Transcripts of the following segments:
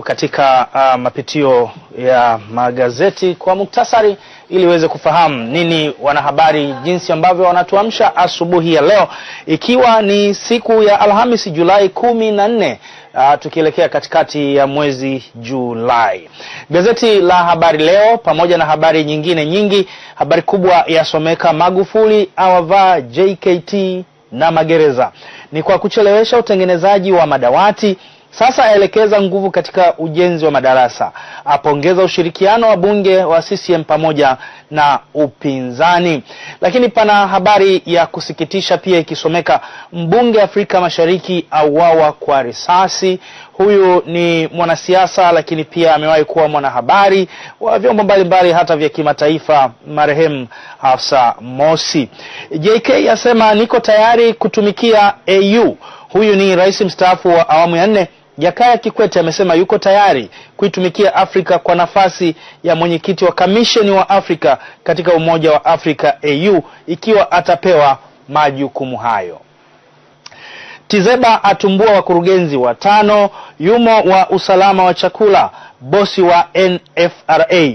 Katika mapitio ya magazeti kwa muktasari ili uweze kufahamu nini wanahabari jinsi ambavyo wanatuamsha asubuhi ya leo, ikiwa ni siku ya Alhamisi Julai 14, tukielekea katikati ya mwezi Julai. Gazeti la Habari Leo pamoja na habari nyingine nyingi, habari kubwa yasomeka Magufuli awavaa JKT na magereza, ni kwa kuchelewesha utengenezaji wa madawati. Sasa aelekeza nguvu katika ujenzi wa madarasa, apongeza ushirikiano wa bunge wa CCM pamoja na upinzani. Lakini pana habari ya kusikitisha pia ikisomeka mbunge Afrika Mashariki auawa kwa risasi. Huyu ni mwanasiasa lakini pia amewahi kuwa mwanahabari wa vyombo mbalimbali hata vya kimataifa, marehemu Hafsa Mosi. JK asema niko tayari kutumikia AU. Huyu ni rais mstaafu wa awamu ya 4 Jakaya Kikwete amesema yuko tayari kuitumikia Afrika kwa nafasi ya mwenyekiti wa kamisheni wa Afrika katika Umoja wa Afrika AU ikiwa atapewa majukumu hayo. Tizeba atumbua wakurugenzi 5, yumo wa usalama wa chakula, bosi wa NFRA.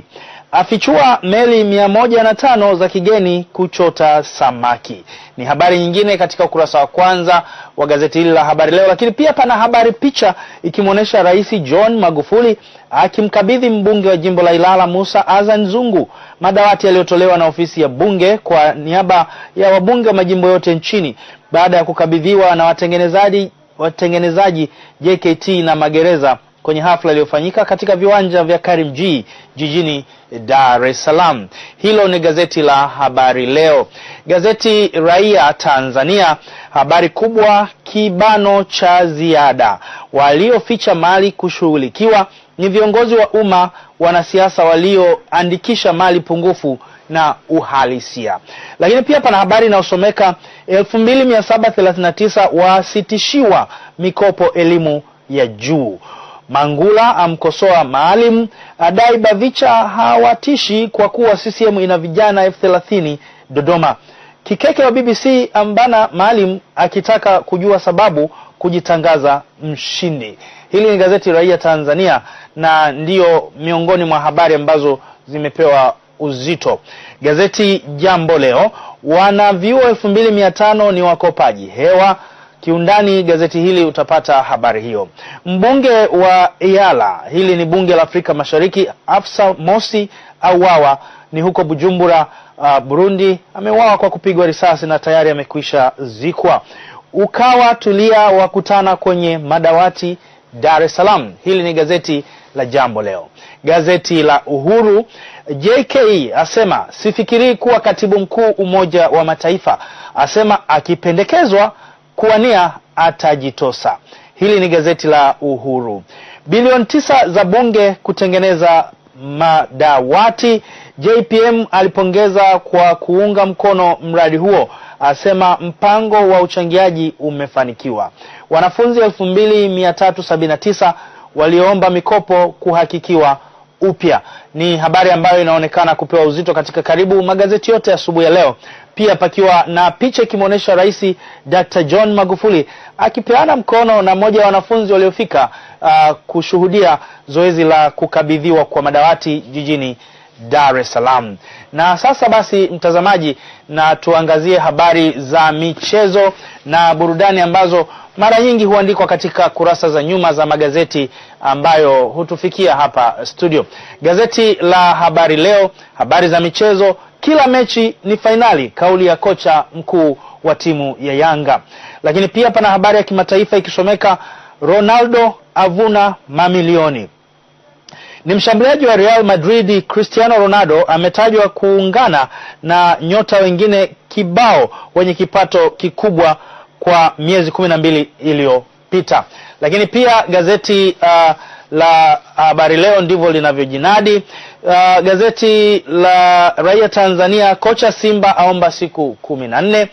Afichua meli 105 za kigeni kuchota samaki. Ni habari nyingine katika ukurasa wa kwanza wa gazeti hili la Habari Leo. Lakini pia pana habari picha ikimuonesha Rais John Magufuli akimkabidhi mbunge wa jimbo la Ilala Musa Azan Zungu madawati yaliyotolewa na ofisi ya bunge kwa niaba ya wabunge wa majimbo yote nchini baada ya kukabidhiwa na watengenezaji JKT na magereza kwenye hafla iliyofanyika katika viwanja vya Karimjee jijini Dar es Salaam. Hilo ni gazeti la Habari Leo. Gazeti Raia Tanzania, habari kubwa kibano cha ziada, walioficha mali kushughulikiwa ni viongozi wa umma, wanasiasa walioandikisha mali pungufu na uhalisia. Lakini pia pana habari inayosomeka 2739 wasitishiwa mikopo elimu ya juu. Mangula amkosoa Maalim, adai Bavicha hawatishi kwa kuwa CCM ina vijana 30,000 Dodoma. Kikeke wa BBC ambana Maalim akitaka kujua sababu kujitangaza mshindi. Hili ni gazeti Raia Tanzania na ndiyo miongoni mwa habari ambazo zimepewa uzito. Gazeti Jambo Leo, wanavyuo 2500 ni wakopaji hewa. Kiundani gazeti hili utapata habari hiyo. Mbunge wa Iyala, hili ni bunge la Afrika Mashariki, Hafsa Mosi auawa, ni huko Bujumbura, Burundi. Ameuawa kwa kupigwa risasi na tayari amekwisha zikwa. Ukawa Tulia wakutana kwenye madawati Dar es Salaam. Hili ni gazeti la Jambo Leo. Gazeti la Uhuru, JK asema sifikiri kuwa katibu mkuu Umoja wa Mataifa, asema akipendekezwa kuwania atajitosa. Hili ni gazeti la Uhuru. Bilioni 9 za bunge kutengeneza madawati. JPM alipongeza kwa kuunga mkono mradi huo, asema mpango wa uchangiaji umefanikiwa. Wanafunzi 2379 walioomba mikopo kuhakikiwa upya. Ni habari ambayo inaonekana kupewa uzito katika karibu magazeti yote asubuhi ya leo. Pia pakiwa na picha ikimuonesha Rais Dr. John Magufuli akipeana mkono na mmoja wa wanafunzi waliofika kushuhudia zoezi la kukabidhiwa kwa madawati jijini Dar es Salaam. Na sasa basi mtazamaji, na tuangazie habari za michezo na burudani ambazo mara nyingi huandikwa katika kurasa za nyuma za magazeti ambayo hutufikia hapa studio. Gazeti la Habari Leo, habari za michezo, kila mechi ni fainali, kauli ya kocha mkuu wa timu ya Yanga. Lakini pia pana habari ya kimataifa ikisomeka Ronaldo avuna mamilioni. Ni mshambuliaji wa Real Madrid Cristiano Ronaldo ametajwa kuungana na nyota wengine kibao wenye kipato kikubwa kwa miezi 12 iliyopita. Lakini pia gazeti la Habari Leo ndivyo linavyojinadi. Gazeti la Raia Tanzania, kocha Simba aomba siku 14.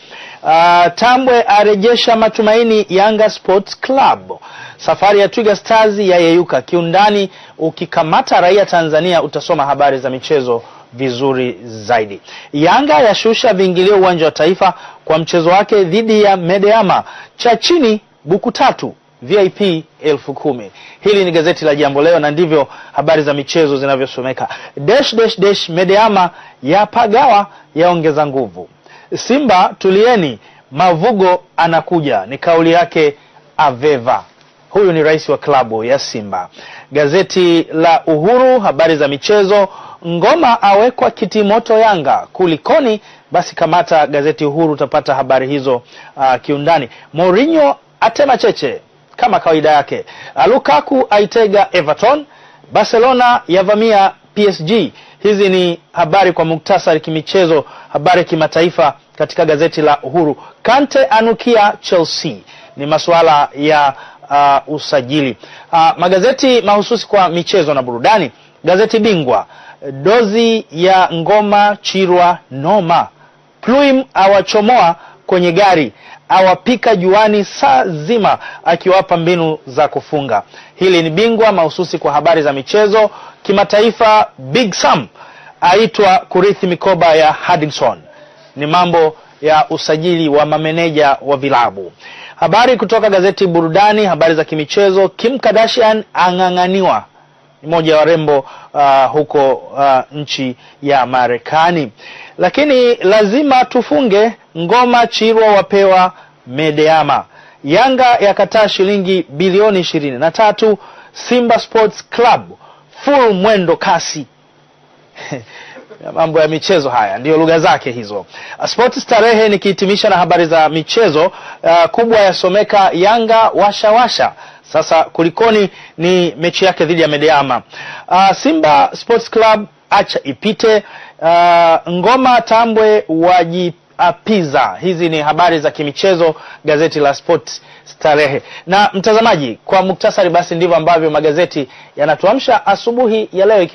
Tambwe arejesha matumaini Yanga Sports Club. Safari ya Twiga Stars ya yeyuka. Kiundani ukikamata Raia Tanzania utasoma habari za michezo vizuri zaidi. Yanga yashusha viingilio uwanja wa Taifa kwa mchezo wake dhidi ya Medeama. Cha chini buku 3 VIP 10,000. Hili ni gazeti la Jambo Leo na ndivyo habari za michezo zinavyosomeka. Medeama ya pagawa yaongeza nguvu. Simba tulieni, Mavugo anakuja, ni kauli yake Aveva. Huyu ni rais wa klabu ya Simba. Gazeti la Uhuru, habari za michezo, Ngoma awekwa kitimoto Yanga, kulikoni? Basi kamata gazeti Uhuru utapata habari hizo kiundani. Mourinho atema cheche kama kawaida yake. Lukaku aitega Everton, Barcelona yavamia PSG. Hizi ni habari kwa muktasari kimichezo, habari kimataifa katika gazeti la Uhuru. Kante anukia Chelsea, ni masuala ya usajili. Magazeti mahususi kwa michezo na burudani. Gazeti Bingwa, dozi ya Ngoma Chirwa noma, Pluim awachomoa kwenye gari, awapika juani saa zima akiwapa mbinu za kufunga. Hili ni Bingwa mahususi kwa habari za michezo. Kimataifa, Big Sam aitwa kurithi mikoba ya Huddersfield, ni mambo ya usajili wa mameneja wa vilabu. Habari kutoka gazeti burudani, habari za kimichezo. Kim Kardashian ang'ang'aniwa, ni mmoja wa warembo huko nchi ya Marekani. Lakini lazima tufunge, Ngoma Chirwa wapewa Medeama. Yanga yakataa shilingi bilioni 23. Simba Sports Club full mwendo kasi. Mambo ya michezo haya ndio lugha zake hizo. Sports Starehe nikihitimisha na habari za michezo. Kubwa yasomeka Yanga washa. Sasa kulikoni, ni mechi yake dhidi ya Medeama. Simba Sports Club acha ipite. Ngoma Tambwe wajiapiza. Hizi ni habari za kimichezo, gazeti la Sports Starehe. Na mtazamaji, kwa muktasari basi ndivyo ambavyo magazeti yanatuamsha asubuhi ya leo, ikiwa